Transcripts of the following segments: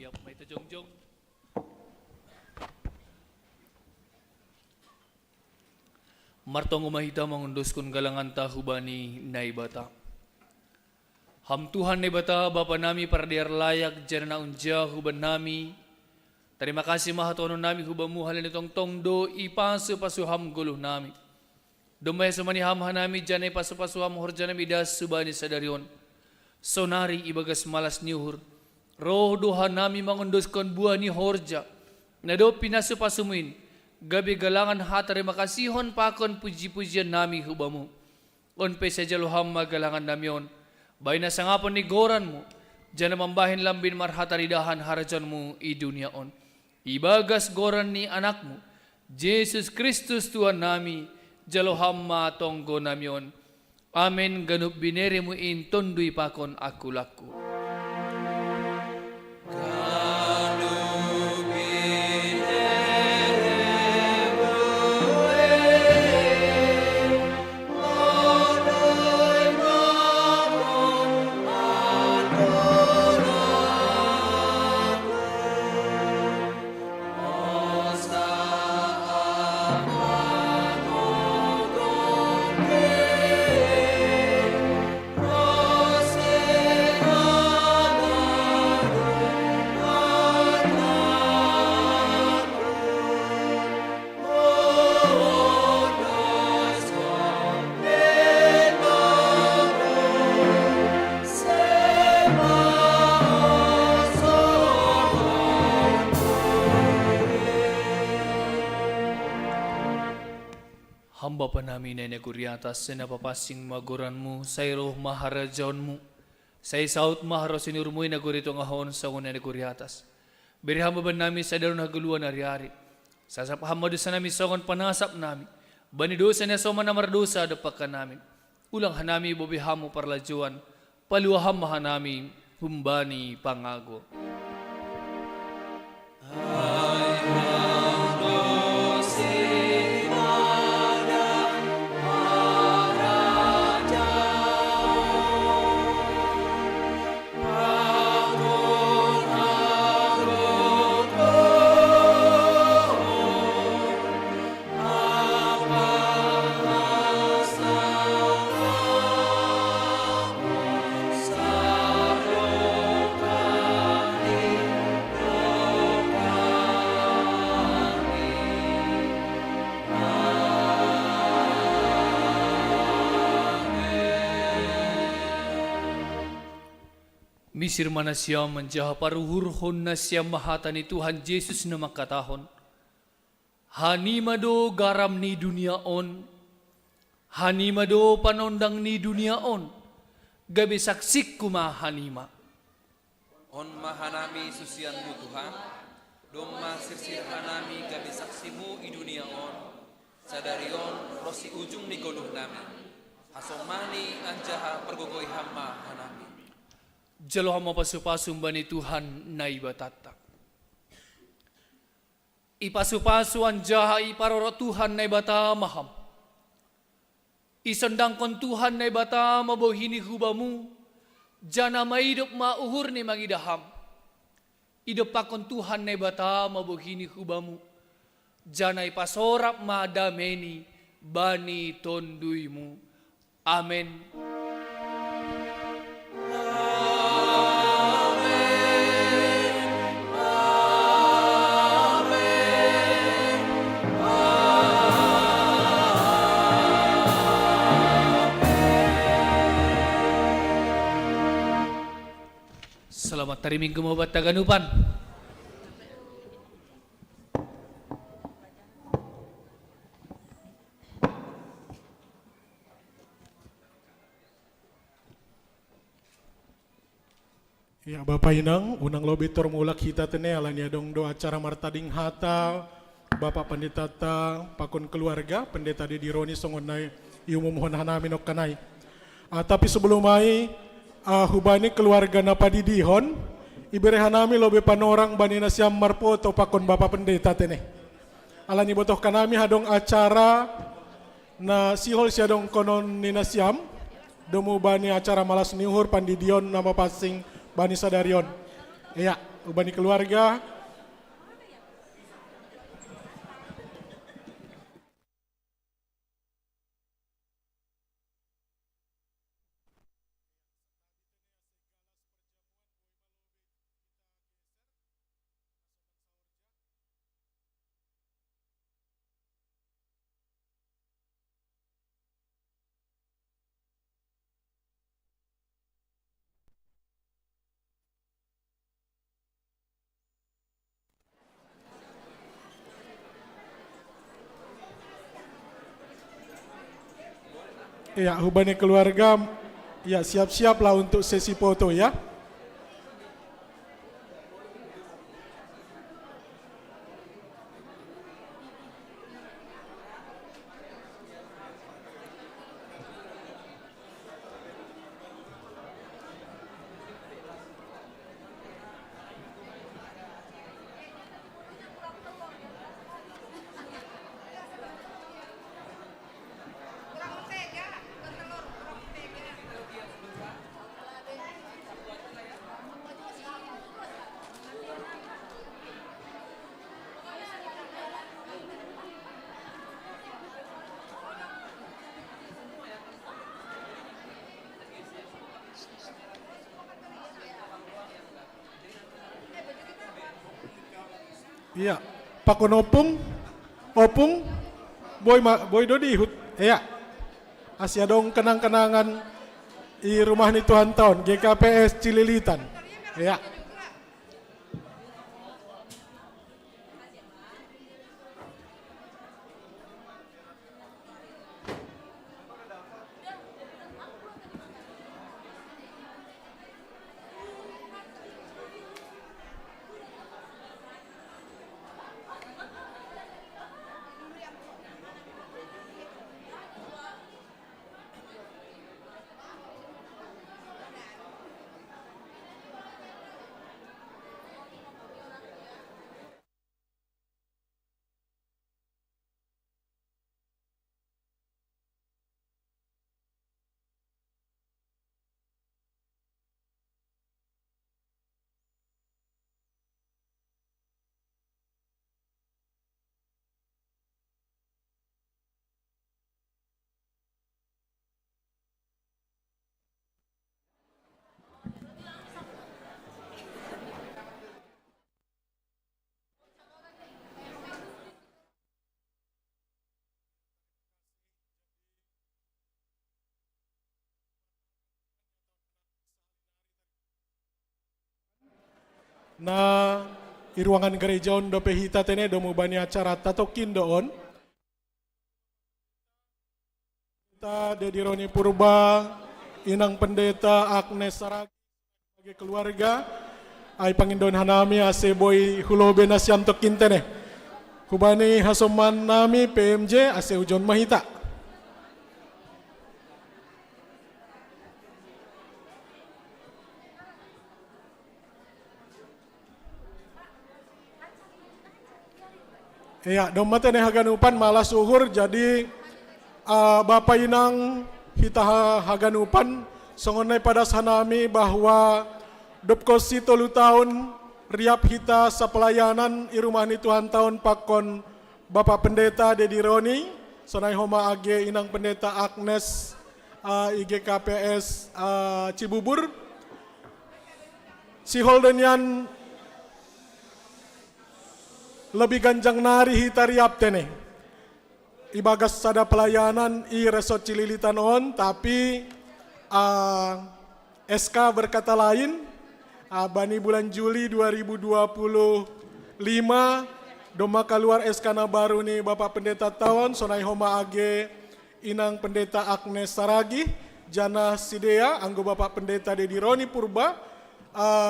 Yap, may tajong-jong. Martong umahita mangundos kun galangan tahubani na ibata. Hamtuhan na ibata, Bapa nami para diar layak, dyan na unja huban nami. Terima kasih mahatono nami hubamu halin itong tongdo, ipasu-pasuham guluh nami. Dumay sumaniham hanami, dyan ay pasu-pasuham horja nami das subani sadarion. Sonari ibagas malas niuhur. Roh doha nami mangundoskan buah ni horja. Nado pinasupasumuin. Gabi galangan hatari makasihon pakon puji-pujian nami hubamu. On pe sa jaluham magalangan nami on. Bay na sangapon ni goran mo. Diyan na mambahin lambin marhataridahan harajan mo i dunia on. Ibagas goran ni anak mo. Jesus Kristus Tuhan nami. Jaluham matonggo nami on. Amen ganup binere mo in tondoy pakon aku laku. Hamba pa namin ay naguriatas sa napapasing maguranmu, sa iroh maharajaonmu, sa isaut maharo sinurmoy nagurito nga hon sa una naguriatas. Biriham ba namin sa daron naguluan ari-ari, sasapaham mo sa namin songon panasap namin, banidosa na soman na mardosa dapak ka namin, ulang hanami bobiham mo parlajuan, paluaham mahanami humbani pangago. Misirma na siya manjaha paruhurhon na siya mahata ni Tuhan Jesus na makatahon. Hanimado garam ni dunia on, hanimado panondang ni dunia on, gabi saksik kumahanima. On mahanami susian mo Tuhan, doma sirsir hanami gabi saksimu i dunia on, sadarion rosi ujung ni goluh nami, hasomani anjaha pergogoy hama hanami. Jalo hama pasupasum bani Tuhan na ibatata. Ipasupasu anjaha iparoro Tuhan na ibata maham. Isandang kon Tuhan na ibata mabohini hubamu. Jana maidop mauhur ni mangidaham. Idop pa kon Tuhan na ibata mabohini hubamu. Jana ipasorap madameni bani tonduymu. Amen. selamat hari Minggu mabat taganupan. Ya Bapak Inang, unang lobitor mulak hita tene alanya dong do acara martading hata, Bapak Pendeta ta, pakon keluarga, Pendeta di Roni songonai iumumohon hanamin ok kanay. Tapi sebelum mai, hubani keluarga na padidihon, iberehan nami lobe panorang bani na siyam marpoto pakon Bapak Pendeta tene. Alanya botoh kanami hadong acara na sihol siya dong konon ni na siyam, domu bani acara malas niuhur pandidion nama pasing Bani Sadarion. Iya, ubani keluarga. Iya, hubani keluarga, ya siap-siap lah untuk sesi foto ya. Iya, pakon opung, boy dodi hut, iya. Asya dong kenang-kenangan di rumah ni Tuhan tahun GKPS Cililitan, iya. Na i ruangan gereja on do pehita tene do mubani acara tatokin doon. Kita Dedi Roni Purba, Inang Pendeta Agnes Saragi sebagai keluarga, ay pangindon hanami ase boy hulobe na siyam tokin tene. Hubani hasoman nami PMJ ase ujon mahita. Iya, domate ne haganupan malas uhur jadi Bapak Inang hita haganupan songonai pada sanami bahwa dopkosi 3 tahun riap hita sa pelayanan i rumah ni Tuhan tahun pakon Bapak Pendeta Dedi Roni sonai homa age Inang Pendeta Agnes IGKPS Cibubur si Holdenian lebih ganjang nari hitariap tene. Ibagas sada pelayanan i resort Cililitan on, tapi SK berkata lain, Bani bulan Juli 2025 doma keluar SK baru nih Bapak Pendeta Tawon, Sonai Homa Age, Inang Pendeta Agnes Saragi, Jana Sidea, Anggo Bapak Pendeta Dedi Roni Purba,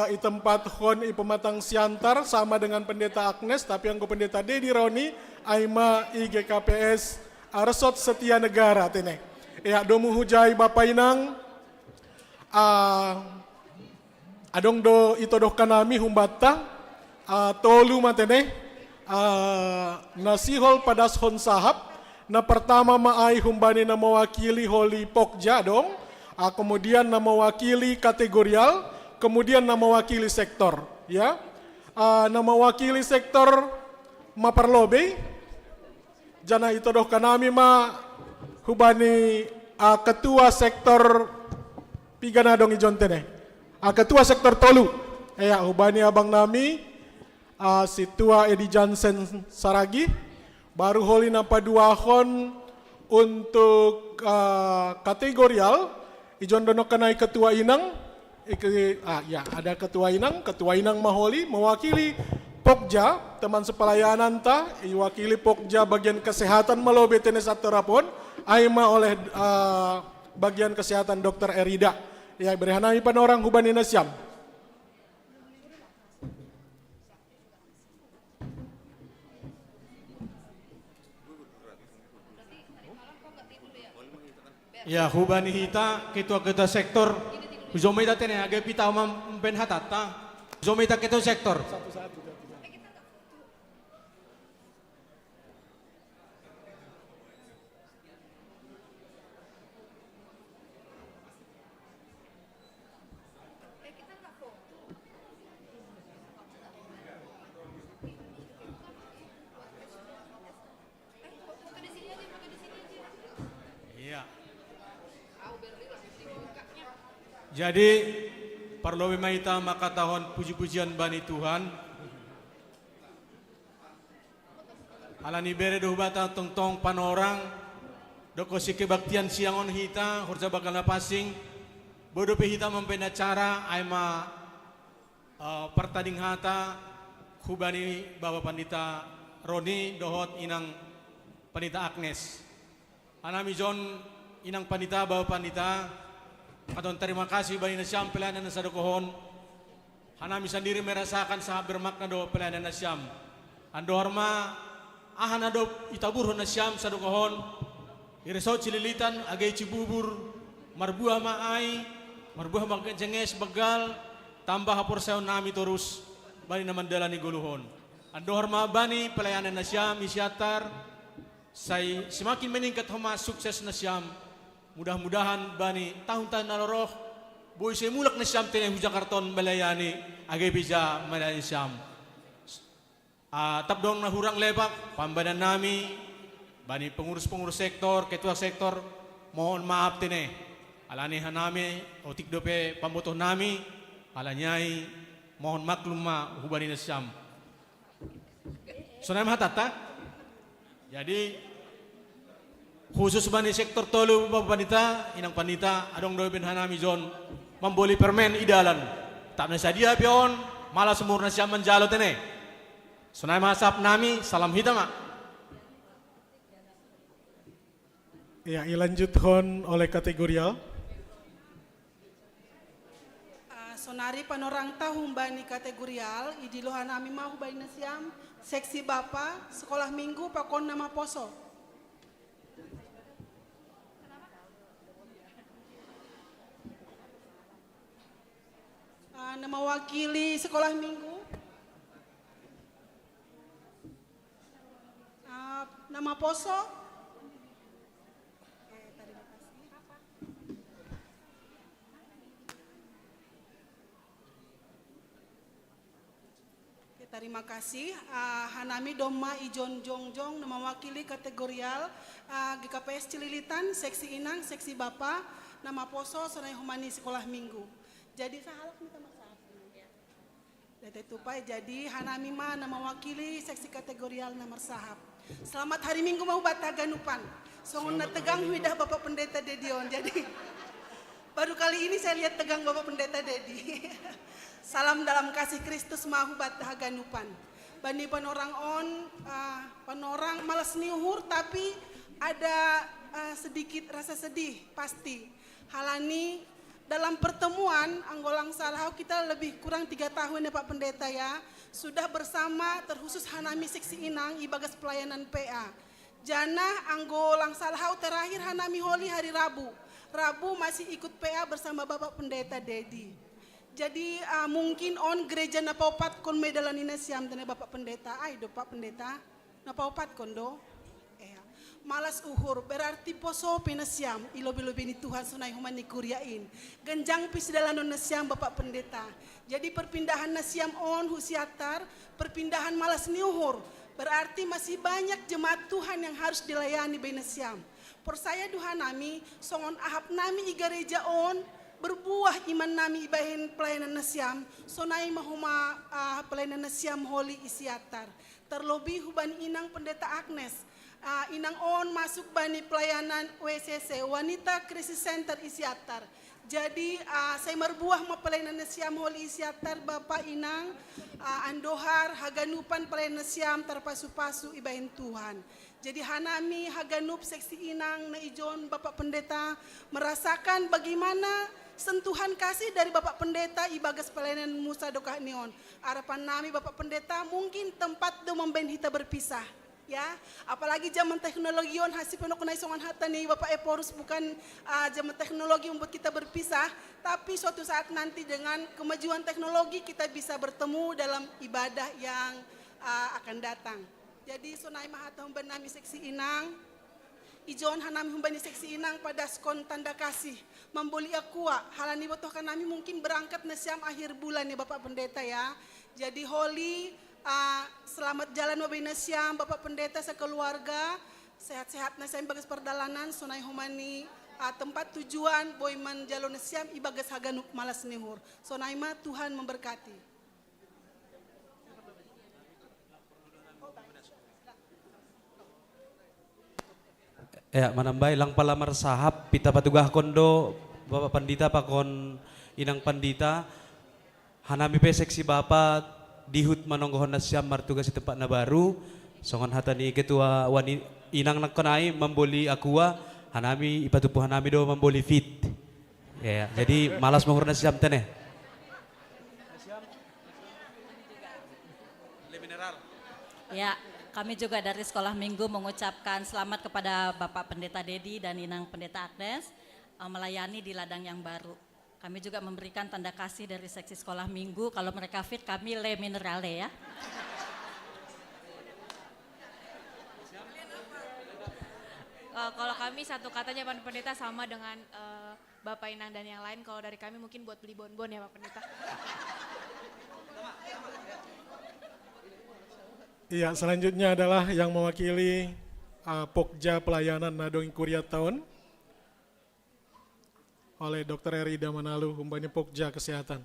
i tempat hon i pematang siantar sama dengan Pendeta Agnes, tapi Anggo Pendeta Dedi Roni, Aima IGKPS, Resort Setia Negara tene. Ya domu hujai Bapak Inang, adong do itodoh kanami humbata, tolu matene, nasihol padas hon sahab, na pertama maai humbani na mewakili holi pokja dong, kemudian na mewakili kategorial, kemudian na mewakili sektor, ya, na mewakili sektor maperlobe, jana itodoh kanami ma hubani ketua sektor pigana dong ijon tene, ketua sektor tolu, ya hubani abang nami si tua Edi Jansen Saragi, baru holi napa dua hon untuk kategorial, ijon dono kenai ketua inang, ya ada ketua inang maholi mewakili Pokja, teman sepelayanan ta, iwakili Pokja bagian kesehatan melobe tene satorapon, aima oleh bagian kesehatan Dr. Erida. Ya berhanami panorang hubani nasyam. Ya hubani hita ketua sektor, zomita tene age pita ben hatata, zomita ketua sektor. Jadi perlu maita maka tahun puji-pujian bani Tuhan. Alani bere doh bata tong panorang doko si kebaktian siangon hita horja bakal pasing bodo pe hita mempena cara aima pertanding hata hubani Bapak Pandita Roni dohot inang Pandita Agnes. Anami John inang Pandita Bapak Pandita. Katon terima kasih bani nasyam pelayanan sa dokohon. Hanami sendiri merasakan sahab bermakna do pelayanan nasyam. Ando horma ahan ado itaburhon nasyam sa dokohon. Ireso cililitan agay cibubur marbuah maai, marbuah magjenges begal, tambah hapor sayon nami terus bani na mandala ni guluhon. Ando horma bani pelayanan nasyam isyatar say semakin meningkat homa sukses nasyam. Mudah-mudahan bani tahun-tahun naloroh boy saya mulak na siyam tinay hujakarton malayani agay bisa malayani siyam. Tapdong na hurang lebak pambanan nami bani pengurus-pengurus sektor ketua sektor mohon maaf tinay alanihan nami o tikdope pambutuh nami alanyai mohon maklum ma hubani na siyam. Sunay mahatata jadi khusus bani sektor tolu Bapak Pandita, inang Pandita, adong doi ben hanami John, memboli permen idalan. Tak nasa dia pion, malah semurna siya menjalo tene. Sunay masap nami, salam hitam mak. Ya, ilanjut hon oleh kategorial. Sonari panorang tahun bani kategorial, idilohan nami mau bani nasyam, seksi Bapak, sekolah minggu pakon nama poso. Nama wakili sekolah minggu, nama poso, terima kasih. Hanami Doma Ijon Jongjong nama wakili kategorial GKPS Cililitan, seksi Inang, seksi Bapak, nama poso Sonai Humani sekolah minggu. Jadi sahalak minta maaf. Data tupai jadi Hanami ma nama wakili seksi kategorial nomor sahab. Selamat hari Minggu mau bataga nupan. Songon na tegang hidah Bapak Pendeta Dedion. Jadi Baru kali ini saya lihat tegang Bapak Pendeta Dedi. Salam dalam kasih Kristus mahubat haganupan. Bani panorang panorang malas niuhur tapi ada sedikit rasa sedih pasti. Halani dalam pertemuan Anggolang Salahau kita lebih kurang 3 tahun ya Pak Pendeta ya. Sudah bersama terkhusus Hanami Seksi Inang Ibagas Pelayanan PA. Jana Anggolang Salahau terakhir Hanami Holi hari Rabu. Rabu masih ikut PA bersama Bapak Pendeta Dedi. Jadi mungkin gereja napaupat kon medalan inasiam tene Bapak Pendeta. Ay do Pak Pendeta napaupat kondo. Malas uhur berarti poso pinasiam ilobi-lobi ni Tuhan sunai humani kuryain. Genjang pis dalanon nasiam Bapak Pendeta. Jadi perpindahan nasiam husiatar, perpindahan malas niuhur. Berarti masih banyak jemaat Tuhan yang harus dilayani benasiam. Por saya duha nami, songon ahap nami igareja berbuah iman nami ibahin pelayanan nasiam, sonai mahuma pelayanan nasiam holi isiatar. Terlebih huban inang Pendeta Agnes, inang masuk bani pelayanan WCC, Wanita Krisis Center isiatar. Jadi saya merbuah ma pelayanan nasiam holi isiatar Bapak Inang, Andohar, Haganupan pelayanan nasiam terpasu-pasu ibahin Tuhan. Jadi Hanami, Haganup, Seksi Inang, Naijon, Bapak Pendeta merasakan bagaimana sentuhan kasih dari Bapak Pendeta Ibagas Pelayanan Musa Dokah Neon. Harapan nami Bapak Pendeta mungkin tempat do memben kita berpisah. Ya, apalagi zaman teknologi hasil penok songan hata nih Bapak Eporus bukan zaman teknologi membuat kita berpisah, tapi suatu saat nanti dengan kemajuan teknologi kita bisa bertemu dalam ibadah yang akan datang. Jadi sonai mahata humban nami Seksi Inang, ijon hanami humbani Seksi Inang pada skon tanda kasih membeli akua halani botohkan nami mungkin berangkat nasiam akhir bulan ya Bapak Pendeta ya. Jadi Holy selamat jalan wabai nasiam Bapak Pendeta sekeluarga, sehat-sehat nasiam bagas perdalanan sonai humani tempat tujuan boiman jalon nasiam ibagas haganuk malas nihur. Sonai ma Tuhan memberkati. Ya, manambay lang palamar sahap, pita patugah kondo, Bapak Pandita pakon inang Pandita, hanami pe seksi Bapak, dihut manonggohon na siyam martugas si tempat na baru, songon hata ni ketua inang nagkonay, memboli akua, hanami ipatupuhan nami do memboli fit. Ya, jadi malas menghur na siyam teneh. Ya, kami juga dari Sekolah Minggu mengucapkan selamat kepada Bapak Pendeta Dedi dan Inang Pendeta Agnes melayani di ladang yang baru. Kami juga memberikan tanda kasih dari seksi Sekolah Minggu, kalau mereka fit kami le minerale ya. Kalau kami satu katanya Pak Pendeta sama dengan Bapak Inang dan yang lain, kalau dari kami mungkin buat beli bonbon ya Pak Pendeta. Iya, selanjutnya adalah yang mewakili Pokja Pelayanan Nadong Kuria Tahun oleh Dr. Erida Manalu, Humbani Pokja Kesehatan.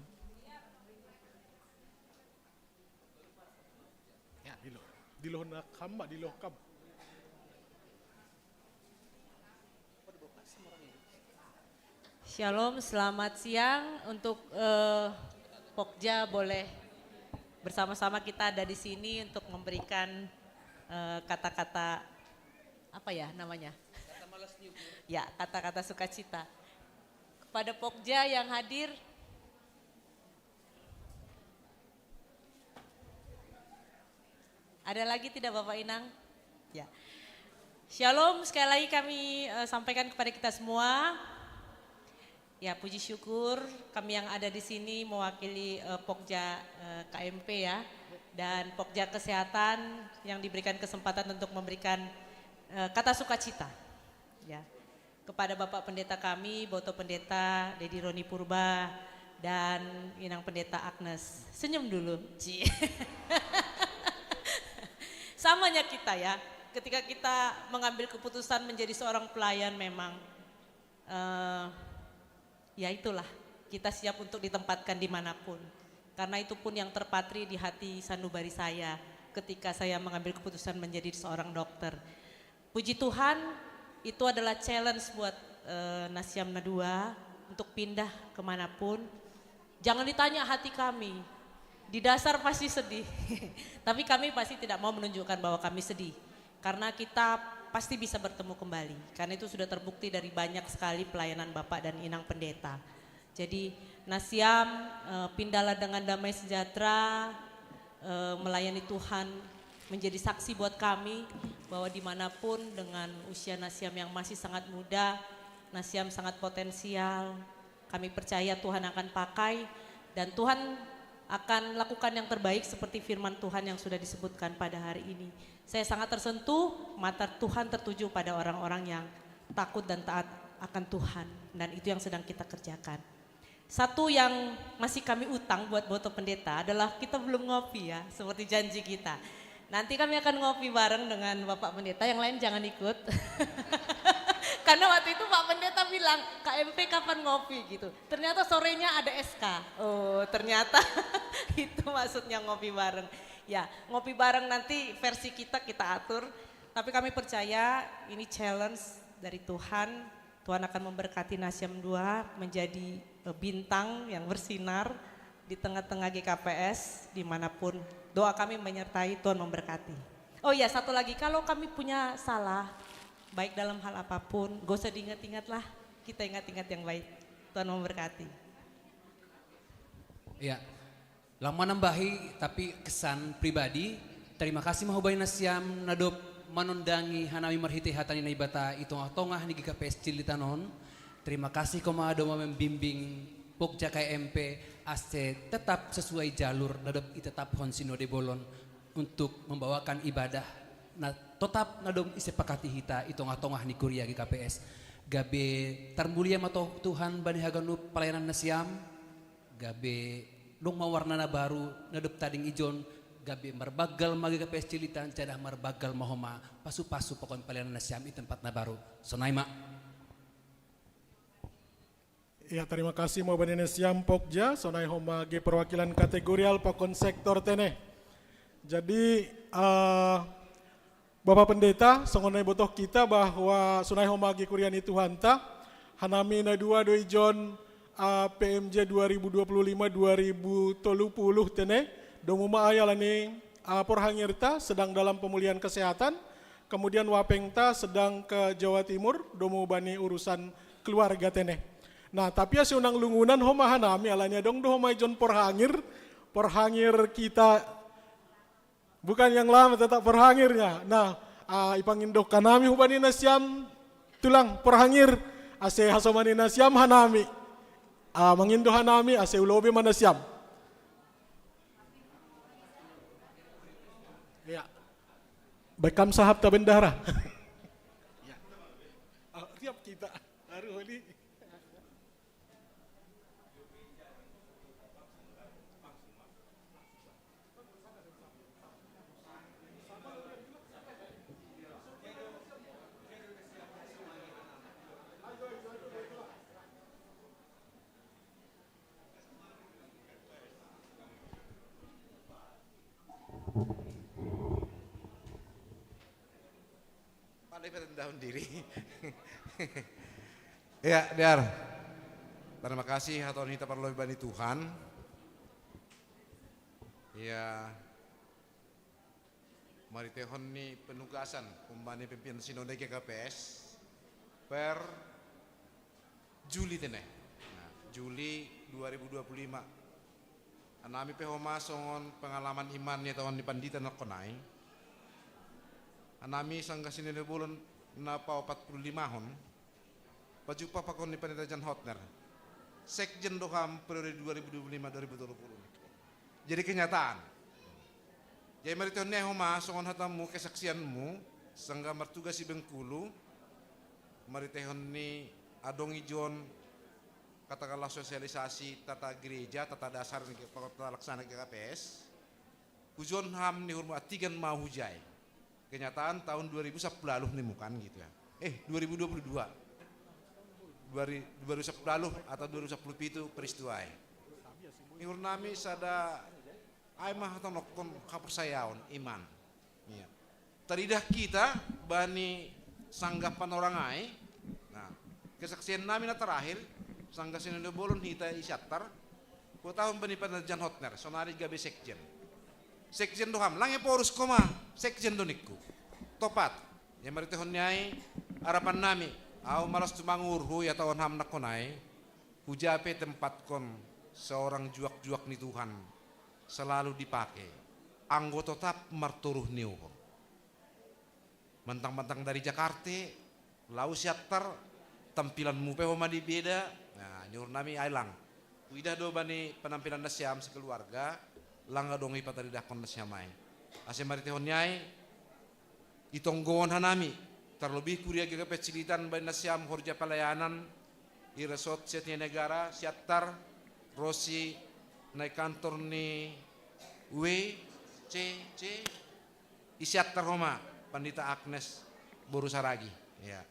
Ya, diloh nakam, diloh kam. Shalom, selamat siang untuk Pokja boleh bersama-sama kita ada di sini untuk memberikan kata-kata apa ya namanya? Ya, kata-kata sukacita kepada Pokja yang hadir. Ada lagi tidak Bapak Inang? Ya. Shalom, sekali lagi kami sampaikan kepada kita semua. Ya, puji syukur kami yang ada di sini mewakili Pokja KMP ya, dan Pokja Kesehatan yang diberikan kesempatan untuk memberikan kata sukacita ya kepada Bapak Pendeta kami, Boto Pendeta Dedi Roni Purba dan Inang Pendeta Agnes. Senyum dulu, Ci. Samanya kita ya, ketika kita mengambil keputusan menjadi seorang pelayan memang ya itulah, kita siap untuk ditempatkan dimanapun. Karena itu pun yang terpatri di hati sanubari saya ketika saya mengambil keputusan menjadi seorang dokter. Puji Tuhan, itu adalah challenge buat Nasiam Nadua untuk pindah kemanapun, jangan ditanya hati kami. Di dasar pasti sedih, tapi kami pasti tidak mau menunjukkan bahwa kami sedih. Karena kita pasti bisa bertemu kembali. Karena itu sudah terbukti dari banyak sekali pelayanan Bapak dan Inang Pendeta. Jadi Nasiam pindahlah dengan damai sejahtera, melayani Tuhan, menjadi saksi buat kami bahwa dimanapun dengan usia Nasiam yang masih sangat muda, Nasiam sangat potensial. Kami percaya Tuhan akan pakai dan Tuhan akan lakukan yang terbaik seperti firman Tuhan yang sudah disebutkan pada hari ini. Saya sangat tersentuh, mata Tuhan tertuju pada orang-orang yang takut dan taat akan Tuhan. Dan itu yang sedang kita kerjakan. Satu yang masih kami utang buat Boto Pendeta adalah kita belum ngopi ya, seperti janji kita. Nanti kami akan ngopi bareng dengan Bapak Pendeta, yang lain jangan ikut. Karena waktu itu Pak Pendeta bilang, KMP kapan ngopi gitu. Ternyata sorenya ada SK. Oh ternyata itu maksudnya ngopi bareng. Ya ngopi bareng nanti versi kita atur. Tapi kami percaya ini challenge dari Tuhan. Tuhan akan memberkati Nasiam 2 menjadi bintang yang bersinar di tengah-tengah GKPS dimanapun. Doa kami menyertai, Tuhan memberkati. Oh iya satu lagi, kalau kami punya salah, baik dalam hal apapun, gak usah diingat-ingat lah, kita ingat-ingat yang baik. Tuhan memberkati. Ya, lama nambahi tapi kesan pribadi. Terima kasih mahubai Nasiam nadop manundangi hanami marhiti hatani na ibata itong-tongah ni GKPS Cilitanon. Terima kasih komado membimbing Pokja KMP aste tetap sesuai jalur nadop itetap honsino de bolon untuk membawakan ibadah. Nah, tetap nadom isepakati hita itong-tongah ni Kuria GKPS. Gabe termulia mato Tuhan bani haganu pelayanan Nasiam. Gabe dong mawarna na baru nadop tading ijon. Gabe marbagal magi GKPS Cilitan cadah marbagal mahoma pasu-pasu pokon pelayanan Nasiam i tempat na baru. Sonaima. Ya terima kasih mau bani Nasiam Pokja sonai homa ge perwakilan kategorial pakon sektor tene. Jadi Bapak Pendeta songonai botoh kita bahwa sonai homa ge kuriani Tuhan ta hanami na dua doi John PMJ 2025-2030 tene domu maayalani porhangirta sedang dalam pemulihan kesehatan, kemudian wapengta sedang ke Jawa Timur domu bani urusan keluarga tene. Nah tapi si unang lungunan homa hanami alanya dong do homa John porhangir kita bukan yang lama tetap porhangirnya. Nah ipangindok kanami hubani Nasiam tulang porhangir ase hasomani Nasiam hanami mangindo hanami ase ulobe manasiam. Ya. Bekam sahab ta bendara. Ya. Siap kita. Haru ini. Pandai berendahun diri. Ya, Diar. Terima kasih haton hita perlu bani Tuhan. Ya. Mari tehon ni penugasan pembani pimpinan sinode GKPS per Juli tene. Nah, Juli 2025. Anami pehoma songon pengalaman imannya tahun di pandita nakonai. Anami sangga sinine bulan na pa 45 hon. Pajupa pakon ni Pendeta Jan Hotner. Sekjen doham periode 2025-2020. Jadi kenyataan. Jadi mari tahun ni homa songon hatamu kesaksianmu sangga martuga si Bengkulu. Mari tahun ni adong ijon katakanlah sosialisasi tata gereja, tata dasar tata laksana GKPS. Hujon ham ni hormat tigan mau hujai. Kenyataan tahun 2010 nih bukan gitu ya. 2022. 2010 atau 2010 itu peristiwa. Ingur nami sada aimah atau nokon kepercayaan iman. Iya. Teridah kita bani sanggapan orang ai. Nah, kesaksian nami na terakhir sangga sinendo bolon hita isyatar, ku tahun bani penerjan hotner, sonari gabe sekjen. Sekjen doham, lange porus koma, sekjen donikku. Topat, yang meritehon nyai, harapan nami, au malas tumangur hu ya tahun ham nakonai, hujape tempat kon seorang juak-juak ni Tuhan selalu dipakai. Anggo tetap marturuh niuhon. Mentang-mentang dari Jakarta, lau siatar, tampilanmu pehoma di beda, nah nyuruh nami ailang. Widah do bani penampilan nasyam sekeluarga, langga dongi patadidakon nasyamai. Ase maritehon nyai, itonggoon hanami, terlebih kuria gega pecilitan bani nasyam horja pelayanan, iresot setnya negara, siatar, rosi, naik kantor ni isiatar Roma, Pandita Agnes Boru Saragi. Ya.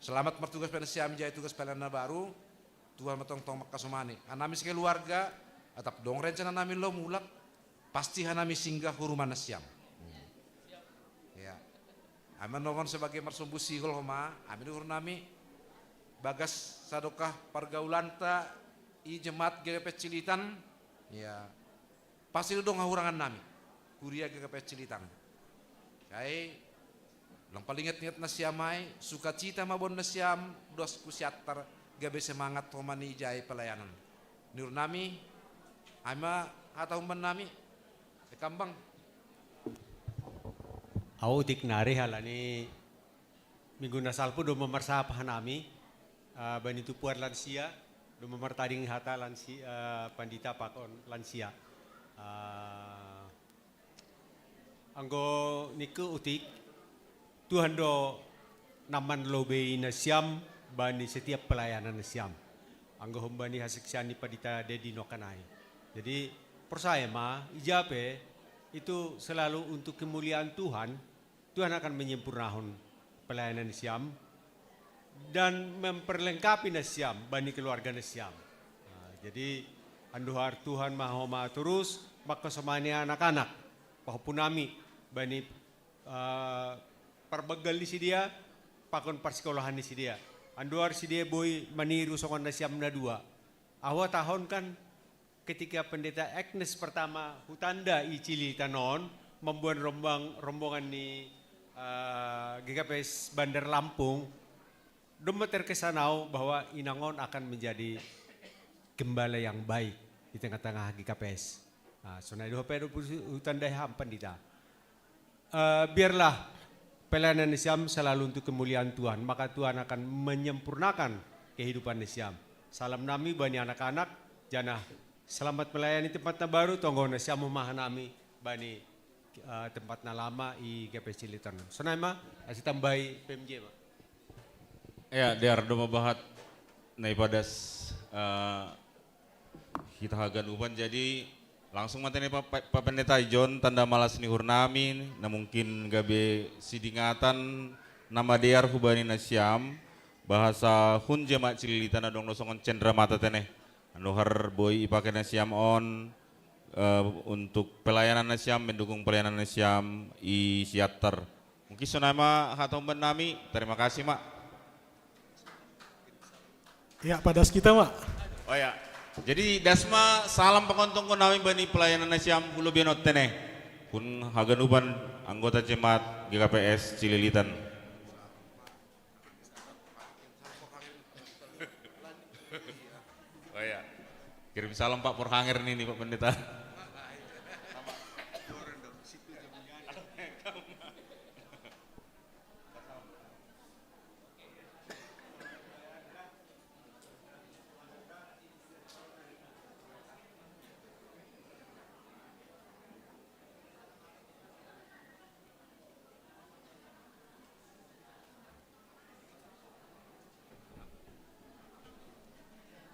Selamat bertugas pada siam jaya tugas pelayanan baru. Tuhan matong-tong makasumani. Anami sekeluarga, atap dong rencana nami lo mulak, pasti hanami singgah huruman siam. Ya. Aman nongon sebagai marsumbu sihul homa, amin hurun nami bagas sadokah pergaulan ta i jemaat GP Cilitan. Ya. Pasti dong hahurangan nami. Kuria GP Cilitan. Kai lang paling ingat na siamai, sukacita mabon na siam, dos kusiatar gabe semangat homani jai pelayanan. Nur nami, ama hatauman nami, kambang. Au tiknari halani minggu nasalpu do memersapahan nami, banitu puar lansia, do memertading hata lansia, pandita pakon lansia. Anggo niku utik, Tuhan do naman lobe na siam bani setiap pelayanan na siam. Anggo bani hasiksani padita dedi no kanai. Jadi percaya ma ijape itu selalu untuk kemuliaan Tuhan. Tuhan akan menyempurnakan pelayanan na siam dan memperlengkapi na siam bani keluarga na siam. Jadi anduhar Tuhan mahoma terus makasamani anak-anak pahupunami bani perbegal di dia, pakon persekolahan di dia. Anduar si dia boy maniru songon nasyam na dua. Awa tahun kan ketika pendeta Agnes pertama hutanda i Cilitanon membuat rombongan di GKPS Bandar Lampung, domba terkesanau bahwa Inangon akan menjadi gembala yang baik di tengah-tengah GKPS. Nah, sonai doa pedo hutanda ham pendeta. Biarlah pelayanan Siam selalu untuk kemuliaan Tuhan, maka Tuhan akan menyempurnakan kehidupan Siam. Salam nami bani anak-anak, janah selamat melayani tempatnya baru, tonggo Siam memahanami bani tempatnya lama i GP Cilitan. Sonai ma, asih tambahi PMJ ma. Ya, der doma bahat naipadas kita hagan uban jadi langsung matene Pak Pendeta Ijon tanda malas ni hurnami na mungkin gabe sidingatan nama dear hubani nasyam bahasa hun jemaat Cililitan adong nosongon cendera mata tene anuhar boy ipake nasyam on untuk pelayanan nasyam mendukung pelayanan nasyam i siater mungkin sonama hatomben nami terima kasih mak. Ya padas kita mak. Oh ya. Jadi dasma salam pengontong ko namin bani pelayanan na siyam hulo binot tene. Kun haganuban anggota jemaat GKPS Cililitan. Oh ya. Kirim salam Pak Porhanger nih Pak Pendeta.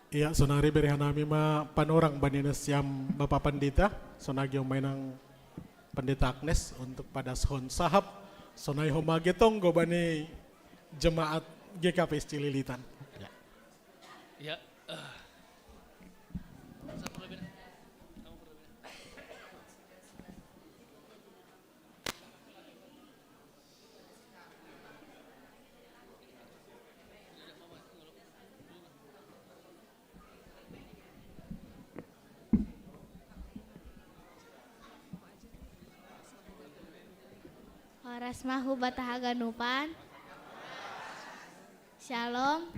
Iya, sonari beri hanami ma panorang banina siam Bapak Pendeta, sonagi mainang Pendeta Agnes untuk pada son sahab, sonai homage tonggo bani jemaat GKPS Cililitan. Ya. Ya. Rasmahu Batahaganupan. Shalom.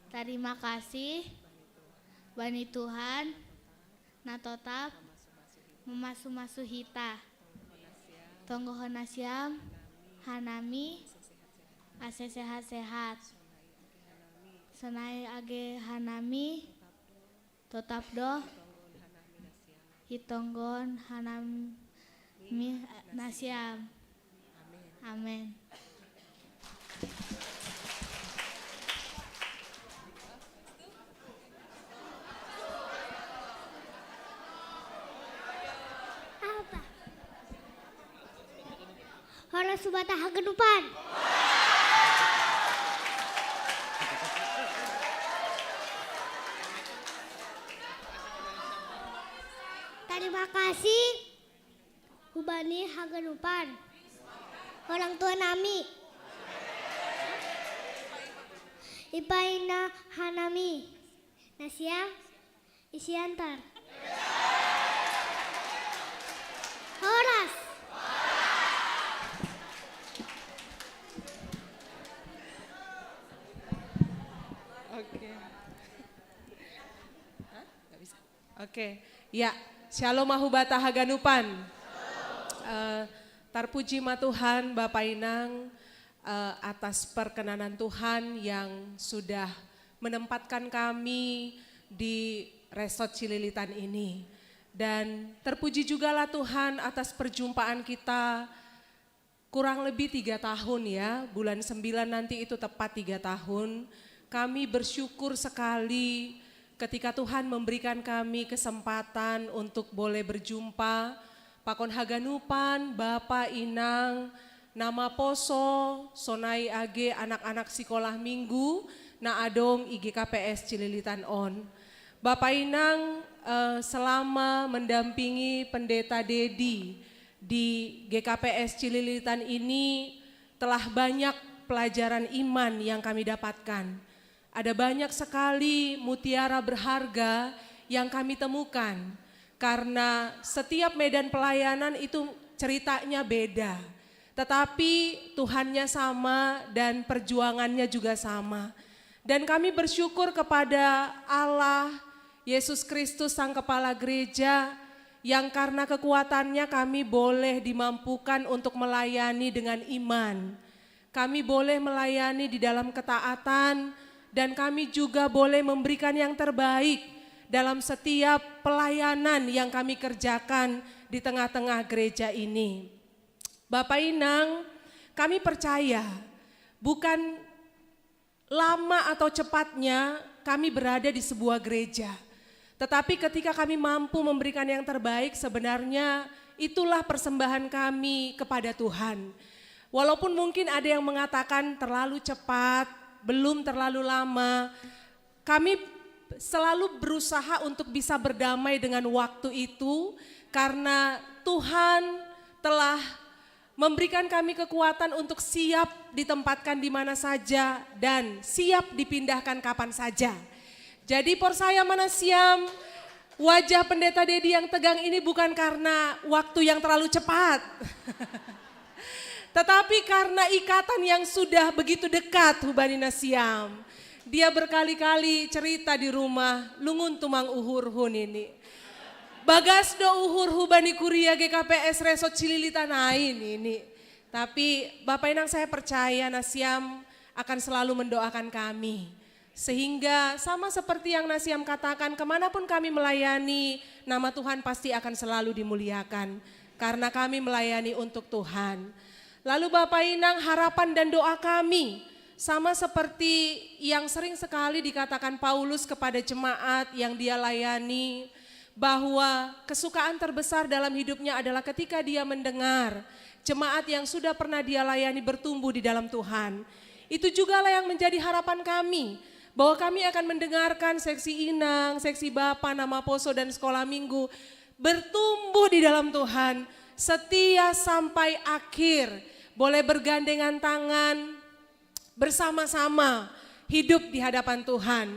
Terima kasih Bani Tuhan natotap memasu-masu hita tonggohon nasyam hanami ase sehat-sehat senai age hanami totap doh hitonggon hanami nasyam amin. Hora Subatahaganupan. Terima kasih Hubani Haganupan. Orang tua nami. Ipaina Hanami. Nasyam Isiantar. Horas. Oke, ya, Shalom Mahubata Haganupan. Terpuji ma Tuhan Bapa Inang atas perkenanan Tuhan yang sudah menempatkan kami di Resort Cililitan ini. Dan terpuji jugalah Tuhan atas perjumpaan kita kurang lebih 3 tahun ya, bulan 9 nanti itu tepat 3 tahun. Kami bersyukur sekali ketika Tuhan memberikan kami kesempatan untuk boleh berjumpa, Pakon Haganupan, Bapak Inang, nama Poso, Sonai Age, anak-anak sekolah minggu, na adong IGKPS Cililitan On. Bapak Inang selama mendampingi Pendeta Dedi di GKPS Cililitan ini telah banyak pelajaran iman yang kami dapatkan. Ada banyak sekali mutiara berharga yang kami temukan karena setiap medan pelayanan itu ceritanya beda. Tetapi Tuhannya sama dan perjuangannya juga sama. Dan kami bersyukur kepada Allah, Yesus Kristus Sang Kepala Gereja yang karena kekuatannya kami boleh dimampukan untuk melayani dengan iman. Kami boleh melayani di dalam ketaatan, dan kami juga boleh memberikan yang terbaik dalam setiap pelayanan yang kami kerjakan di tengah-tengah gereja ini. Bapak Inang, kami percaya bukan lama atau cepatnya kami berada di sebuah gereja. Tetapi ketika kami mampu memberikan yang terbaik, sebenarnya itulah persembahan kami kepada Tuhan. Walaupun mungkin ada yang mengatakan terlalu cepat, belum terlalu lama, kami selalu berusaha untuk bisa berdamai dengan waktu itu karena Tuhan telah memberikan kami kekuatan untuk siap ditempatkan di mana saja dan siap dipindahkan kapan saja. Jadi Porsaya Manasiam, wajah Pendeta Dedi yang tegang ini bukan karena waktu yang terlalu cepat. Tetapi karena ikatan yang sudah begitu dekat Hubani Nasiam. Dia berkali-kali cerita di rumah, lungun tumang uhur hun ini. Bagas do uhur Hubani Kuria GKPS Resort Cililitan ini. Tapi Bapak Inang saya percaya Nasiam akan selalu mendoakan kami. Sehingga sama seperti yang Nasiam katakan, kemanapun kami melayani, nama Tuhan pasti akan selalu dimuliakan. Karena kami melayani untuk Tuhan. Lalu Bapak Inang, harapan dan doa kami sama seperti yang sering sekali dikatakan Paulus kepada jemaat yang dia layani, bahwa kesukaan terbesar dalam hidupnya adalah ketika dia mendengar jemaat yang sudah pernah dia layani bertumbuh di dalam Tuhan. Itu jugalah yang menjadi harapan kami, bahwa kami akan mendengarkan seksi Inang, seksi Bapak, nama Poso dan sekolah minggu bertumbuh di dalam Tuhan setia sampai akhir. Boleh bergandengan tangan bersama-sama hidup di hadapan Tuhan.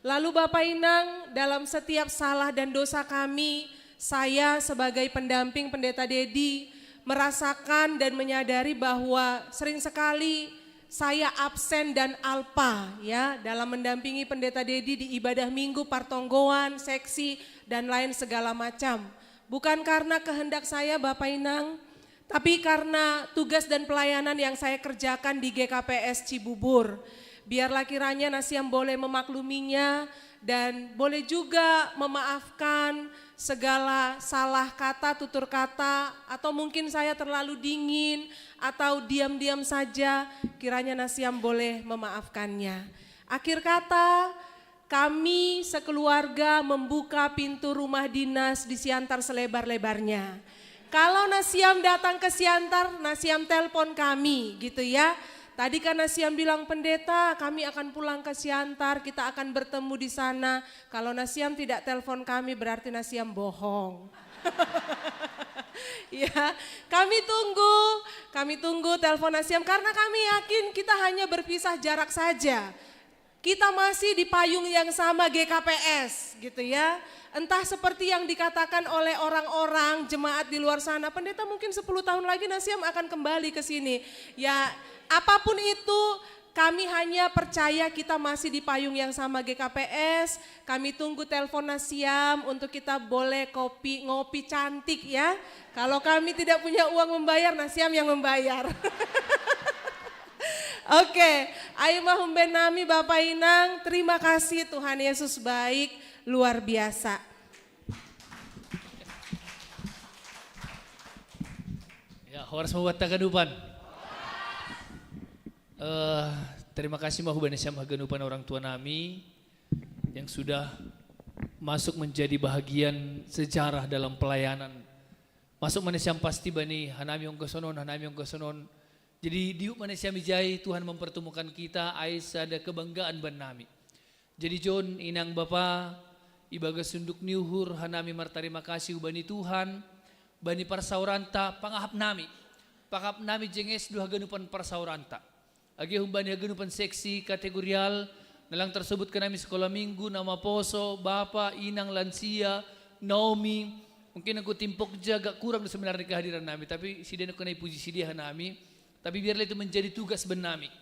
Lalu Bapak Inang, dalam setiap salah dan dosa kami, saya sebagai pendamping Pendeta Dedi merasakan dan menyadari bahwa sering sekali saya absen dan alpa ya dalam mendampingi Pendeta Dedi di ibadah minggu, partonggoan, seksi dan lain segala macam. Bukan karena kehendak saya Bapak Inang, tapi karena tugas dan pelayanan yang saya kerjakan di GKPS Cibubur. Biarlah kiranya Nasiam boleh memakluminya dan boleh juga memaafkan segala salah kata, tutur kata, atau mungkin saya terlalu dingin atau diam-diam saja, kiranya Nasiam boleh memaafkannya. Akhir kata, kami sekeluarga membuka pintu rumah dinas di Siantar selebar-lebarnya. Kalau Nasiam datang ke Siantar, Nasiam telepon kami gitu ya. Tadi kan Nasiam bilang, pendeta kami akan pulang ke Siantar, kita akan bertemu di sana. Kalau Nasiam tidak telepon kami berarti Nasiam bohong. Ya, kami tunggu telepon Nasiam karena kami yakin kita hanya berpisah jarak saja. Kita masih di payung yang sama GKPS gitu ya. Entah seperti yang dikatakan oleh orang-orang jemaat di luar sana, pendeta mungkin 10 tahun lagi Nasiam akan kembali ke sini. Ya, apapun itu kami hanya percaya kita masih di payung yang sama GKPS. Kami tunggu telepon Nasiam untuk kita boleh ngopi cantik ya. Kalau kami tidak punya uang membayar, Nasiam yang membayar. Oke, Aimah Humbenami Bapak Inang, terima kasih, Tuhan Yesus baik, luar biasa. Ya, horas mawat tagadupan. Terima kasih Mahuban Syam Haganupan orang tua nami yang sudah masuk menjadi bahagian sejarah dalam pelayanan. Masuk Manesyam pasti bani hanami yang kesonon. Jadi diuk Manesyam Ijai Tuhan mempertemukan kita Aisyah ada kebanggaan ban nami. Jadi John inang bapa ibaga sunduk niuhur hanami martarima kasih bani Tuhan bani parsauranta pangahap nami jenges dua ganupan parsauranta. Agi humbani hagenupan seksi kategorial nalang tersebut ke nami sekolah minggu nama poso, bapa, inang, lansia, Naomi. Mungkin aku timpok jaga kurang sebenarnya kehadiran nami, tapi sidang aku naik puji sidia nami. Tapi biarlah itu menjadi tugas benami.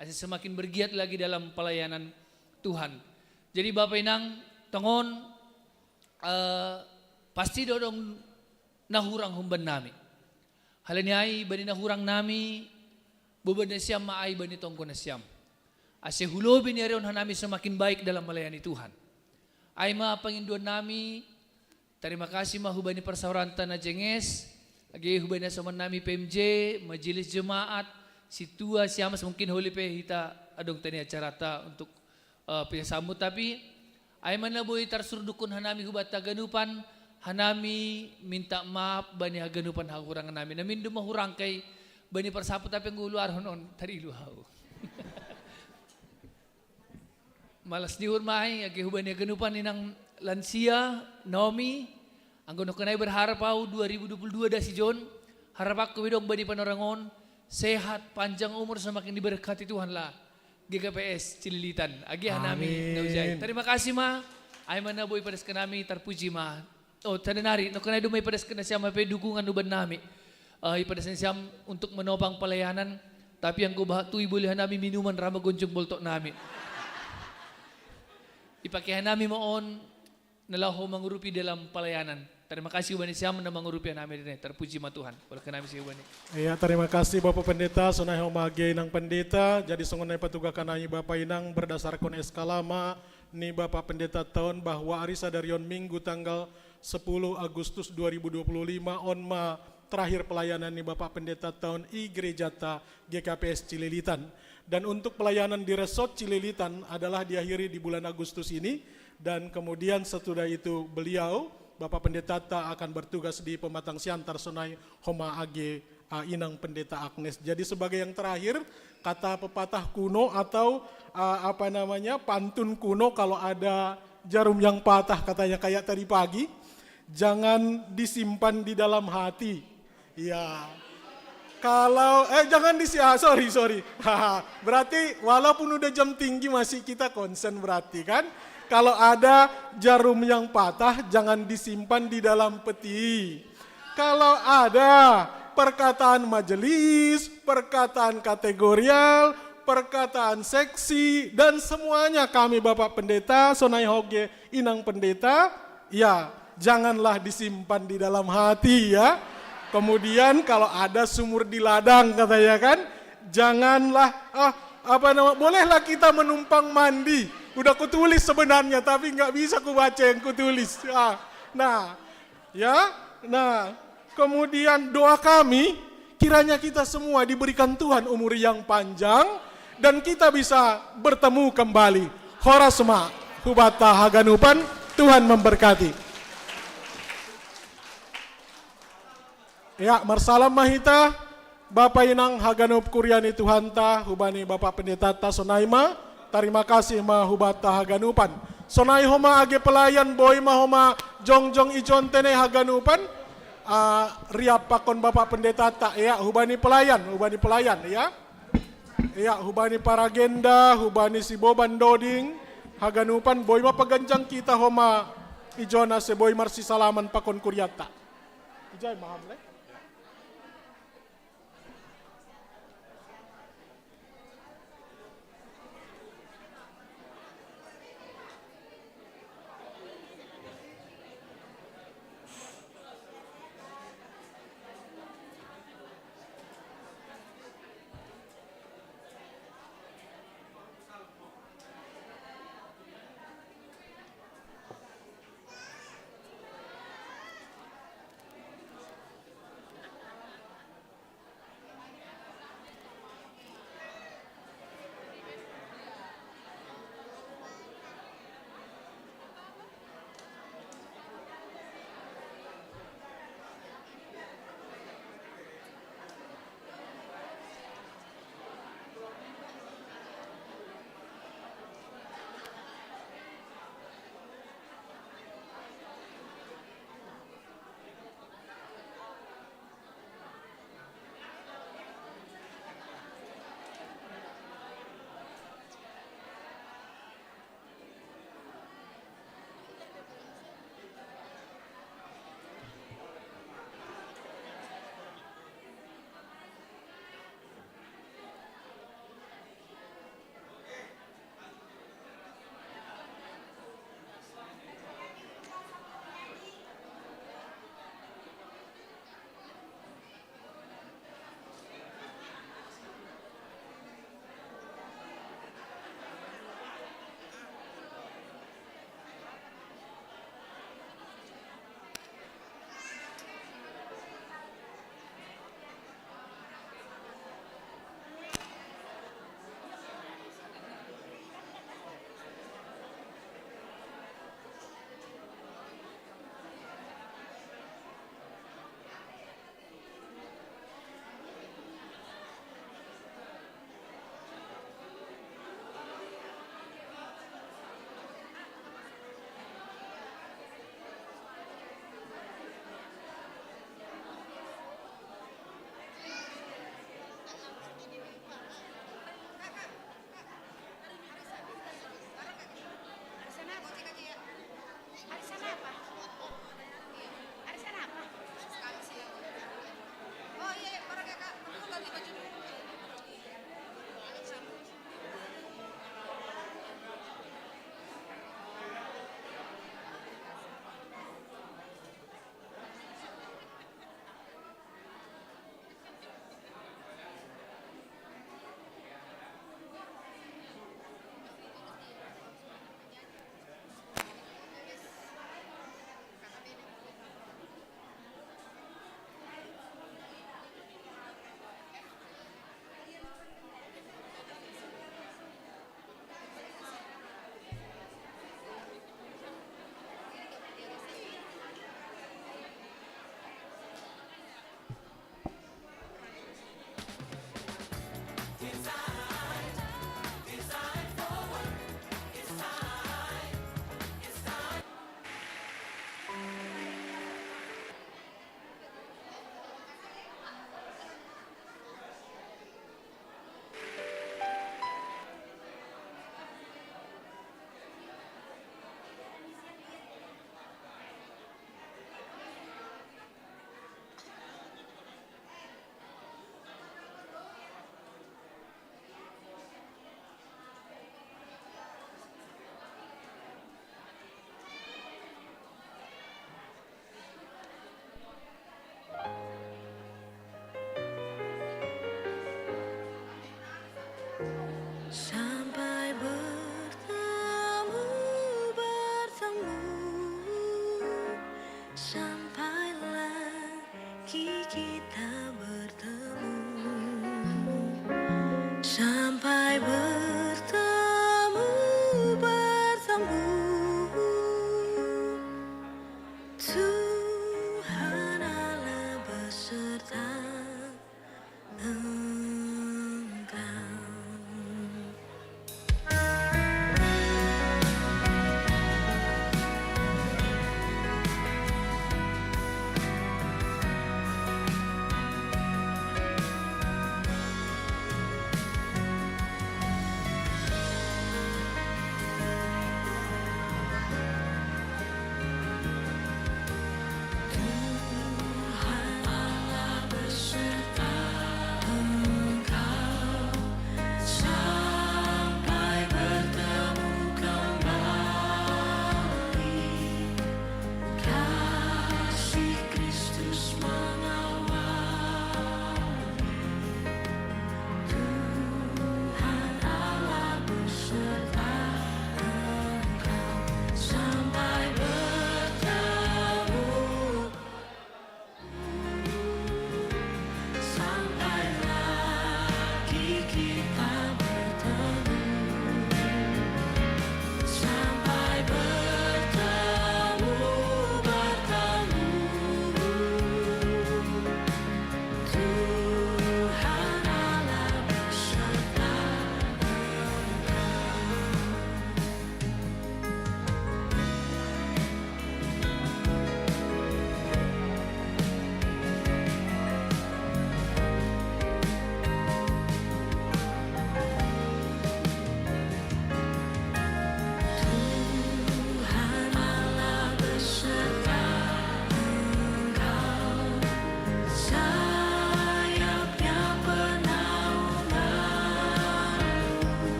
Asal semakin bergiat lagi dalam pelayanan Tuhan. Jadi Bapak Inang, tongon pasti dodong nahurang humban nami. Halaniai bani nahurang nami, beban Nasiam maai bani tongko Nasiam. Asal hulobi ni arion hanami semakin baik dalam melayani Tuhan. Ay ma panginduan nami, terima kasih mahubani persauranta na jenges. Lagi hubani sama nami PMJ, majelis jemaat, situa siamas mungkin holi pe hita adong tani acara ta untuk pinasambut tapi ay man laboy tarsurdukun hanami hubat taganupan hanami minta maaf bani haganupan hakurangan nami namin dumahurang kay bani persapu tapi ang uluar honon tari iluhaw. Malas diurmai agi hubani haganupan inang lansia Naomi. Ang guno kanay berharap ako 2022 da si John. Harap ako widong bani panorangon. Sehat, panjang umur semakin diberkati Tuhan lah. GKPS Cililitan. Agi hanami naujay. Terima kasih ma. Ay manaboy padas ka nami tarpuji ma. O tadanari. No kanay dumay padas ka na siya mapay dukungan uban nami. Ipadas na siya untuk menopang pelayanan. Tapi ang gubaha tuy bulihan nami minuman rama gonjong boltok nami. Ipakihan nami moon nalaho mangurupi dalam pelayanan. Terima kasih Ubani Siam na mangurupi namin din. Terpuji ma Tuhan. Walaupun kami si Ubani. Iya, terima kasih Bapak Pendeta. Sunai homage nang pendeta. Jadi sungai patugakan nai Bapak Inang berdasarkan eskalama ni Bapak Pendeta tahun bahwa Arisa Darion Minggu tanggal 10 Agustus 2025 onma terakhir pelayanan ni Bapak Pendeta tahun I Gerejata GKPS Cililitan. Dan untuk pelayanan di Resort Cililitan adalah diakhiri di bulan Agustus ini. Dan kemudian setelah itu beliau Bapak Pendeta akan bertugas di Pematang Siantar Sunai Homa Age Inang Pendeta Agnes. Jadi sebagai yang terakhir kata pepatah kuno atau pantun kuno kalau ada jarum yang patah katanya kayak tadi pagi, jangan disimpan di dalam hati. Ya. Kalau jangan sorry. Berarti walaupun udah jam tinggi masih kita concern berarti kan? Kalau ada jarum yang patah, jangan disimpan di dalam peti. Kalau ada perkataan majelis, perkataan kategorial, perkataan seksi, dan semuanya kami Bapak Pendeta, Sonai Hoge, Inang Pendeta, ya janganlah disimpan di dalam hati ya. Kemudian kalau ada sumur di ladang katanya kan, janganlah, bolehlah kita menumpang mandi. Udah kutulis sebenarnya, tapi nggak bisa kubaca yang kutulis. Kemudian doa kami, kiranya kita semua diberikan Tuhan umur yang panjang, dan kita bisa bertemu kembali. Horasma, hubata haganupan, Tuhan memberkati. Ya, marsalam mahita, Bapak Inang Haganup Kuryani Tuhanta, hubani Bapak Pendeta Tasonaima, terima kasih mahubata Haganupan. Sonai homa age pelayan boy mahoma jongjong ijon tene Haganupan, riap pakon Bapak Pendeta tak ya, hubani pelayan ya. Ya, hubani para agenda, hubani si Boban Doding, Haganupan, boy ma paganjang kita homa ijona se boy marsi salaman pakon kuryata. Ijay maham le.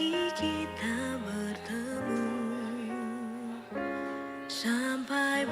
lagi kita bertemu sampai